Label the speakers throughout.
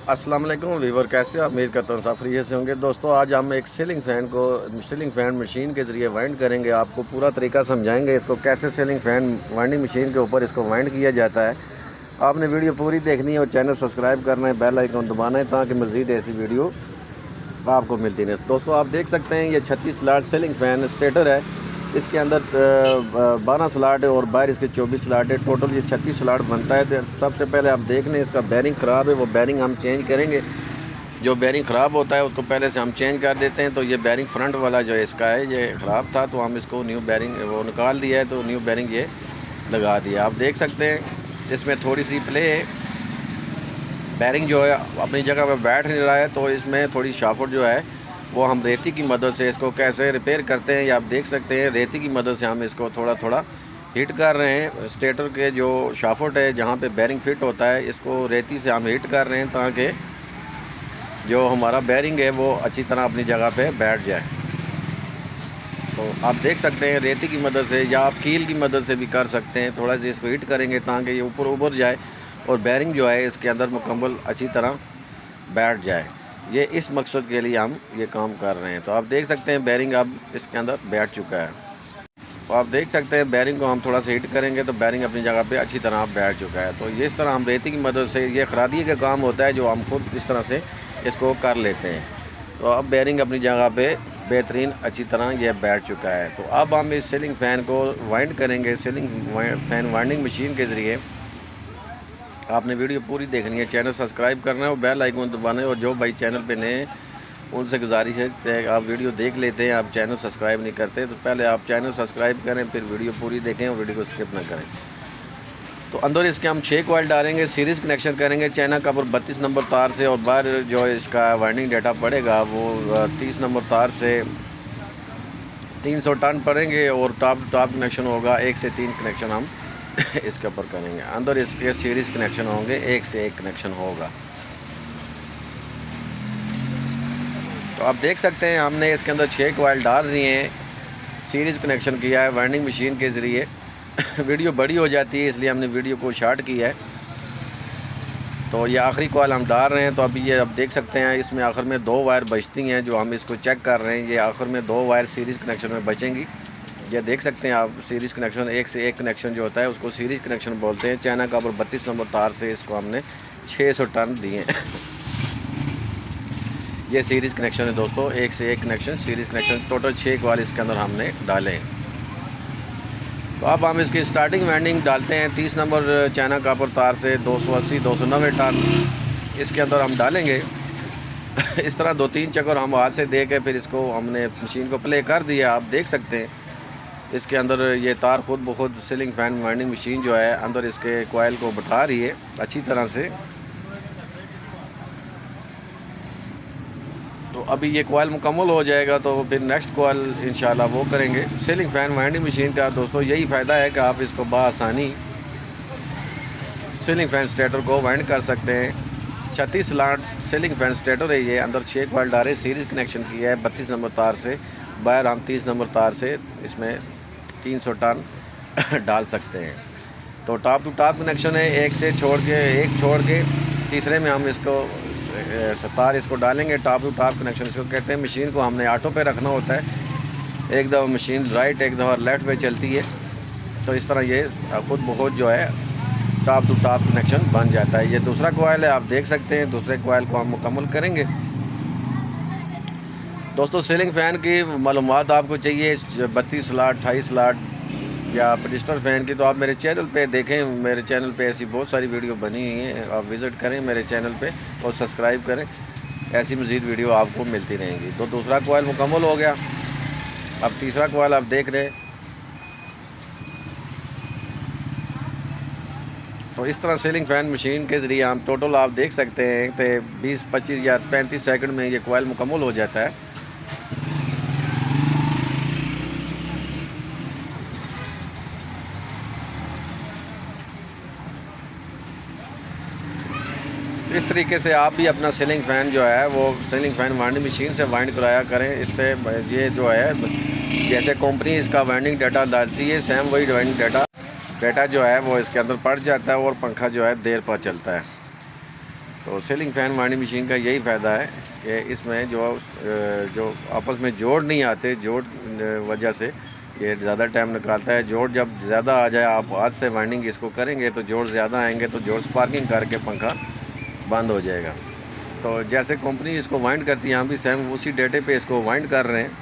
Speaker 1: अस्सलाम वालेकुम वीवर, कैसे हो? उम्मीद करता हूँ सब खैरियत से होंगे। दोस्तों आज हम एक सीलिंग फ़ैन मशीन के ज़रिए वाइंड करेंगे। आपको पूरा तरीका समझाएंगे इसको कैसे सीलिंग फ़ैन वाइंडिंग मशीन के ऊपर इसको वाइंड किया जाता है। आपने वीडियो पूरी देखनी है और चैनल सब्सक्राइब करना है, बेल आइकन दबाना है ताकि मज़ीद ऐसी वीडियो आपको मिलती नहीं। दोस्तों आप देख सकते हैं ये 36 स्लॉट सीलिंग फ़ैन स्टेटर है। इसके अंदर 12 स्लॉट है और बाहर इसके 24 स्लॉट है। टोटल ये 36 स्लॉट बनता है। तो सबसे पहले आप देख लें इसका बैरिंग ख़राब है, वो बैरिंग हम चेंज करेंगे। जो बैरिंग ख़राब होता है उसको पहले से हम चेंज कर देते हैं। तो ये बैरिंग फ्रंट वाला जो इसका है ये ख़राब था, तो हम इसको न्यू बैरिंग वो निकाल दिया है, तो न्यू बैरिंग ये लगा दिया। आप देख सकते हैं इसमें थोड़ी सी प्ले है, बैरिंग जो है अपनी जगह पर बैठ नहीं रहा है, तो इसमें थोड़ी शाफ्ट जो है वो हम रेती की मदद से इसको कैसे रिपेयर करते हैं ये आप देख सकते हैं। रेती की मदद से हम इसको थोड़ा थोड़ा हीट कर रहे हैं। स्टेटर के जो शाफ्ट है जहाँ पे बैरिंग फिट होता है इसको रेती से हम हीट कर रहे हैं ताकि जो हमारा बैरिंग है वो अच्छी तरह अपनी जगह पे बैठ जाए। तो आप देख सकते हैं रेती की मदद से या आप कील की मदद से भी कर सकते हैं। थोड़ा सा इसको हीट करेंगे ताकि ये ऊपर उभर जाए और बैरिंग जो है इसके अंदर मुकम्मल अच्छी तरह बैठ जाए। ये इस मकसद के लिए हम ये काम कर रहे हैं। तो आप देख सकते हैं बैरिंग अब इसके अंदर बैठ चुका है। तो आप देख सकते हैं बैरिंग को हम थोड़ा सा हीट करेंगे तो बैरिंग अपनी जगह पे अच्छी तरह बैठ चुका है। तो ये इस तरह हम रेती की मदद से, ये खरादी का काम होता है जो हम खुद इस तरह से इसको कर लेते हैं। तो अब बैरिंग अपनी जगह पे बेहतरीन अच्छी तरह यह बैठ चुका है। तो अब हम इस सीलिंग फ़ैन को वाइंड करेंगे सीलिंग फ़ैन वाइंडिंग मशीन के ज़रिए। आपने वीडियो पूरी देखनी है, चैनल सब्सक्राइब करना है और बेल आइकन दबाना है। और जो भाई चैनल पे नए हैं उनसे गुजारिश है कि आप वीडियो देख लेते हैं, आप चैनल सब्सक्राइब नहीं करते, तो पहले आप चैनल सब्सक्राइब करें फिर वीडियो पूरी देखें और वीडियो को स्किप ना करें। तो अंदर इसके हम 6 कॉइल डालेंगे, सीरीज़ कनेक्शन करेंगे चाइना का 32 नंबर तार से, और बाहर जो इसका वाइंडिंग डाटा पड़ेगा वो 30 नंबर तार से 300 टन पड़ेंगे। और टॉप कनेक्शन होगा 1 से 3 कनेक्शन हम इसके ऊपर करेंगे। अंदर इसके सीरीज़ कनेक्शन होंगे, 1 से 1 कनेक्शन होगा। तो आप देख सकते हैं हमने इसके अंदर 6 कॉइल डाल रही हैं, सीरीज़ कनेक्शन किया है वाइंडिंग मशीन के ज़रिए। वीडियो बड़ी हो जाती है इसलिए हमने वीडियो को शॉर्ट किया है। तो ये आखिरी कॉइल हम डाल रहे हैं। तो अभी ये आप देख सकते हैं इसमें आखिर में 2 वायर बचती हैं जो हम इसको चेक कर रहे हैं। ये आखिर में 2 वायर सीरीज़ कनेक्शन में बचेंगी। ये देख सकते हैं आप सीरीज़ कनेक्शन, 1 से 1 कनेक्शन जो होता है उसको सीरीज़ कनेक्शन बोलते हैं। चाइना का 32 नंबर तार से इसको हमने 600 टन दिए। ये सीरीज़ कनेक्शन है दोस्तों, 1 से 1 connection series connection, total 6 coil इसके अंदर हमने डाले। तो अब हम इसकी स्टार्टिंग वाइंडिंग डालते हैं 30 नंबर चाइना कापर तार से 280-290 टन इसके अंदर हम डालेंगे। इस तरह 2-3 चक्कर हम हाथ से दे के फिर इसको हमने मशीन को प्ले कर दिया। आप देख सकते हैं इसके अंदर ये तार खुद ब खुद सीलिंग फ़ैन वाइंडिंग मशीन जो है अंदर इसके कॉइल को बैठा रही है अच्छी तरह से। तो अभी ये कॉइल मुकम्मल हो जाएगा तो फिर नेक्स्ट कॉइल इंशाल्लाह वो करेंगे। सीलिंग फ़ैन वाइंडिंग मशीन का दोस्तों यही फ़ायदा है कि आप इसको बआसानी सीलिंग फ़ैन स्टेटर को वाइंड कर सकते हैं। 36 स्लॉट सीलिंग फ़ैन स्टेटर है ये। अंदर 6 कॉइल डाले, सीरीज़ कनेक्शन किया है 32 नंबर तार से, बाहर हम 30 नंबर तार से इसमें 300 टन डाल सकते हैं। तो टॉप टू टॉप कनेक्शन है, एक छोड़ के तीसरे में हम इसको तार इसको डालेंगे। टॉप टू टॉप कनेक्शन इसको कहते हैं। मशीन को हमने ऑटो पे रखना होता है, एक दफ़ा मशीन राइट एक दफ़ा लेफ़्ट पे चलती है। तो इस तरह ये खुद बहुत जो है टॉप टू टॉप कनेक्शन बन जाता है। ये दूसरा कॉइल है, आप देख सकते हैं दूसरे कॉइल को हम मुकम्मल करेंगे। दोस्तों सीलिंग फ़ैन की मालूमात आपको चाहिए 32 स्लॉट 28 स्लॉट या पटिस्टर फ़ैन की, तो आप मेरे चैनल पे देखें। मेरे चैनल पे ऐसी बहुत सारी वीडियो बनी हुई हैं, आप विज़िट करें मेरे चैनल पे और सब्सक्राइब करें, ऐसी मज़ीद वीडियो आपको मिलती रहेंगी। तो दूसरा कॉइल मुकम्मल हो गया, अब तीसरा कॉइल आप देख रहे हैं। तो इस तरह सीलिंग फ़ैन मशीन के ज़रिए हम टोटल आप देख सकते हैं कि 20, 25 या 35 सेकंड में ये कॉइल मुकम्मल हो जाता है। इस तरीके से आप भी अपना सीलिंग फ़ैन जो है वो सीलिंग फ़ैन वाइंडिंग मशीन से वाइंड कराया करें। इससे ये जो है जैसे कंपनी इसका वाइंडिंग डाटा डालती है सेम वही वाइंडिंग डाटा जो है वो इसके अंदर पड़ जाता है और पंखा जो है देर पर चलता है। तो सीलिंग फ़ैन वाइंडिंग मशीन का यही फ़ायदा है कि इसमें जो आपस में जोड़ नहीं आते, जोड़ वजह से ये ज़्यादा टाइम निकालता है। जोड़ जब ज़्यादा आ जाए, आप हाथ से वाइंडिंग इसको करेंगे तो जोड़ ज़्यादा आएंगे, तो जोड़ स्पार्किंग करके पंखा बंद हो जाएगा। तो जैसे कंपनी इसको वाइंड करती है, हम भी सेम उसी डेटे पे इसको वाइंड कर रहे हैं।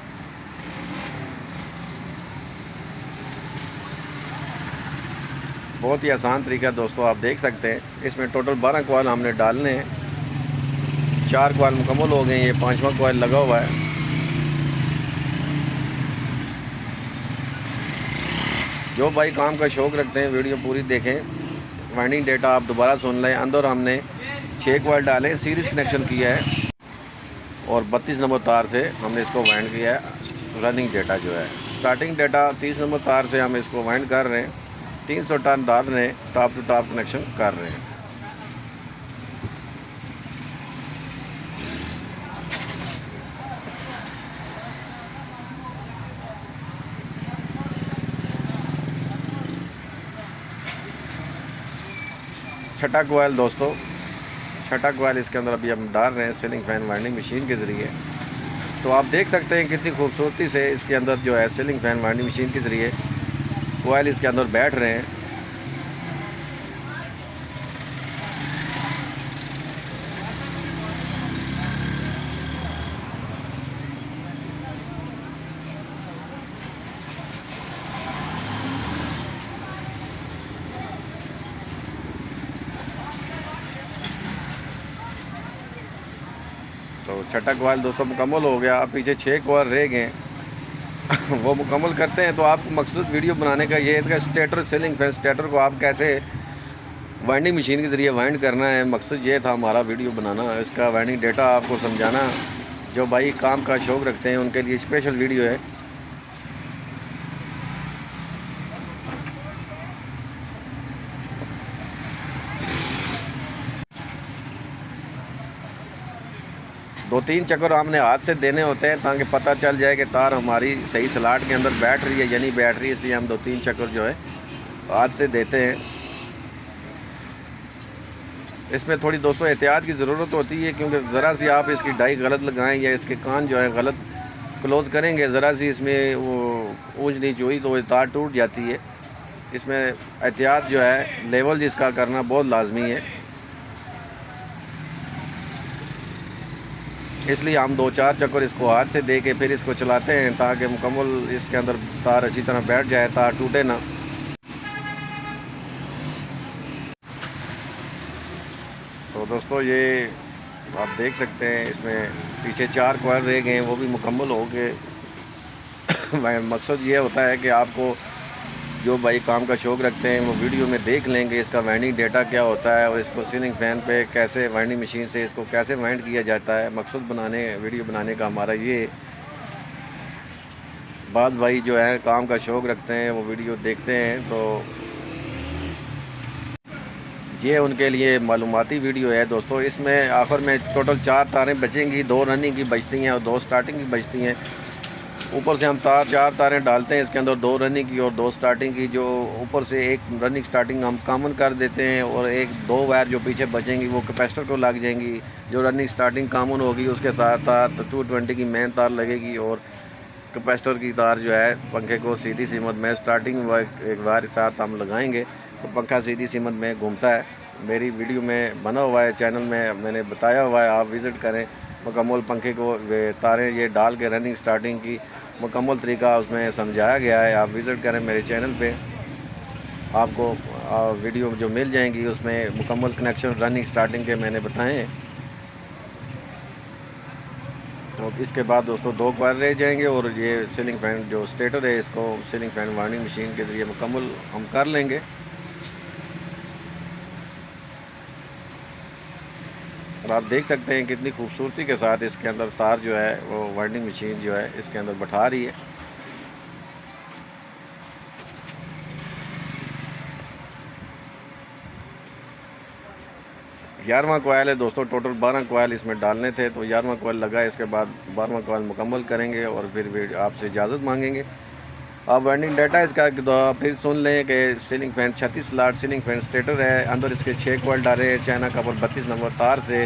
Speaker 1: बहुत ही आसान तरीका दोस्तों, आप देख सकते हैं। इसमें टोटल 12 कॉइल हमने डालने हैं। 4 कॉइल मुकम्मल हो गए, ये 5वां कॉइल लगा हुआ है। जो भाई काम का शौक़ रखते हैं वीडियो पूरी देखें। वाइंडिंग डेटा आप दोबारा सुन लें। अंदर हमने 6 कॉइल डाले, सीरीज़ कनेक्शन किया है और 32 नंबर तार से हमने इसको वाइंड किया है। रनिंग डेटा जो है, स्टार्टिंग डेटा 30 नंबर तार से हम इसको वाइंड कर रहे हैं। 300 टन डाल रहे हैं, टॉप टू टॉप कनेक्शन कर रहे हैं। छठा कॉइल दोस्तों, छठा कॉइल इसके अंदर अभी हम डाल रहे हैं सीलिंग फ़ैन वाइंडिंग मशीन के ज़रिए। तो आप देख सकते हैं कितनी खूबसूरती से इसके अंदर जो है सीलिंग फ़ैन वाइंडिंग मशीन के ज़रिए कॉइल इसके अंदर बैठ रहे हैं। तो छठा कॉइल दोस्तों मुकम्मल हो गया। अब पीछे 6 कॉइल रह गए वो मुकम्मल करते हैं। तो आपको मकसद वीडियो बनाने का ये है कि स्टेटर सीलिंग फैन स्टेटर को आप कैसे वाइंडिंग मशीन के ज़रिए वाइंड करना है। मकसद ये था हमारा वीडियो बनाना, इसका वाइंडिंग डेटा आपको समझाना। जो भाई काम का शौक़ रखते हैं उनके लिए स्पेशल वीडियो है। दो तीन चक्कर हमने हाथ से देने होते हैं ताकि पता चल जाए कि तार हमारी सही स्लॉट के अंदर बैठ रही है या नहीं बैठ रही है। इसलिए हम 2-3 चक्कर जो है हाथ से देते हैं। इसमें थोड़ी दोस्तों एहतियात की ज़रूरत होती है, क्योंकि ज़रा सी आप इसकी डाई गलत लगाएं या इसके कान जो है गलत क्लोज़ करेंगे, ज़रा सी इसमें वो ऊंच नीच हुई तो तार टूट जाती है। इसमें एहतियात जो है लेवल जिसका करना बहुत लाजमी है। इसलिए हम 2-4 चक्कर इसको हाथ से दे के फिर इसको चलाते हैं ताकि मुकम्मल इसके अंदर तार अच्छी तरह बैठ जाए, तार टूटे ना। तो दोस्तों ये आप देख सकते हैं, इसमें पीछे 4 कॉइल रह गए हैं, वो भी मुकम्मल हो गए। मकसद ये होता है कि आपको जो भाई काम का शौक़ रखते हैं वो वीडियो में देख लेंगे इसका वाइंडिंग डेटा क्या होता है और इसको सीलिंग फ़ैन पे कैसे वाइंडिंग मशीन से इसको कैसे वाइंड किया जाता है। मकसद वीडियो बनाने का हमारा ये। बाद भाई जो है काम का शौक़ रखते हैं वो वीडियो देखते हैं, तो ये उनके लिए मालूमाती वीडियो है दोस्तों। इसमें आखिर में टोटल 4 तारें बचेंगी, 2 रनिंग की बचती हैं और 2 स्टार्टिंग की बचती हैं। ऊपर से हम 4 तारें डालते हैं इसके अंदर, 2 रनिंग की और 2 स्टार्टिंग की। जो ऊपर से एक रनिंग स्टार्टिंग हम कॉमन कर देते हैं और 2 वायर जो पीछे बचेंगी वो कैपेसिटर को लग जाएंगी। जो रनिंग स्टार्टिंग कॉमन होगी उसके साथ तार 220 की मेन तार लगेगी और कैपेसिटर की तार जो है पंखे को सीधी सीमत में स्टार्टिंग एक वायर के साथ हम लगाएंगे तो पंखा सीधी सीमत में घूमता है। मेरी वीडियो में बना हुआ है, चैनल में मैंने बताया हुआ है, आप विज़िट करें। मुकम्मल पंखे को तारें ये डाल के रनिंग स्टार्टिंग की मुकम्मल तरीका उसमें समझाया गया है। आप विज़िट करें मेरे चैनल पे, आपको वीडियो जो मिल जाएंगी उसमें मुकम्मल कनेक्शन रनिंग स्टार्टिंग के मैंने बताए हैं। तो इसके बाद दोस्तों 2 कॉइल रह जाएंगे और ये सीलिंग फ़ैन जो स्टेटर है इसको सीलिंग फ़ैन वाइंडिंग मशीन के ज़रिए मुकम्मल हम कर लेंगे। और आप देख सकते हैं कितनी खूबसूरती के साथ इसके अंदर तार जो है वो वाइंडिंग मशीन जो है इसके अंदर बैठा रही है। ग्यारहवां कॉइल है दोस्तों, टोटल 12 कॉइल इसमें डालने थे, तो 11वां कॉइल लगा। इसके बाद 12वां कॉइल मुकम्मल करेंगे और फिर आपसे इजाज़त मांगेंगे। अब वाइंडिंग डाटा इसका फिर सुन लें कि ceiling fan 36 slot ceiling fan stator है। अंदर इसके 6 कॉइल डाले हैं चाइना कपर 32 नंबर तार से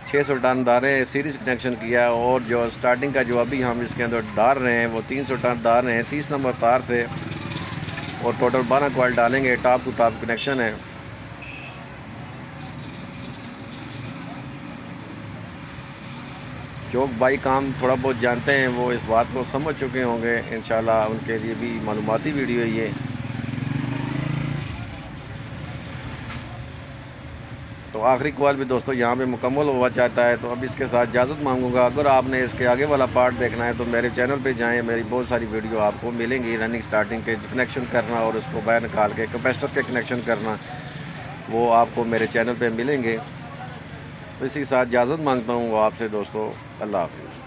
Speaker 1: 600 टन डालें सीरीज कनेक्शन किया है। और जो स्टार्टिंग का जो अभी हम इसके अंदर डाल रहे हैं वो 300 टन डाल रहे हैं 30 नंबर तार से, और टोटल 12 कॉइल डालेंगे। टॉप टू टॉप कनेक्शन है। जो भाई काम थोड़ा बहुत जानते हैं वो इस बात को समझ चुके होंगे, इंशाल्लाह उनके लिए भी मालूमाती वीडियो है ये। तो आखिरी कॉल भी दोस्तों यहाँ पे मुकम्मल हुआ चाहता है, तो अब इसके साथ इजाज़त मांगूंगा। अगर आपने इसके आगे वाला पार्ट देखना है तो मेरे चैनल पे जाएं, मेरी बहुत सारी वीडियो आपको मिलेंगी। रनिंग स्टार्टिंग के कनेक्शन करना और उसको बाहर निकाल के कैपेसिटर के कनेक्शन करना, वो आपको मेरे चैनल पे मिलेंगे। तो इसी के साथ इजाज़त मांगता हूँ आपसे दोस्तों। अल्लाह हाफ़िज़।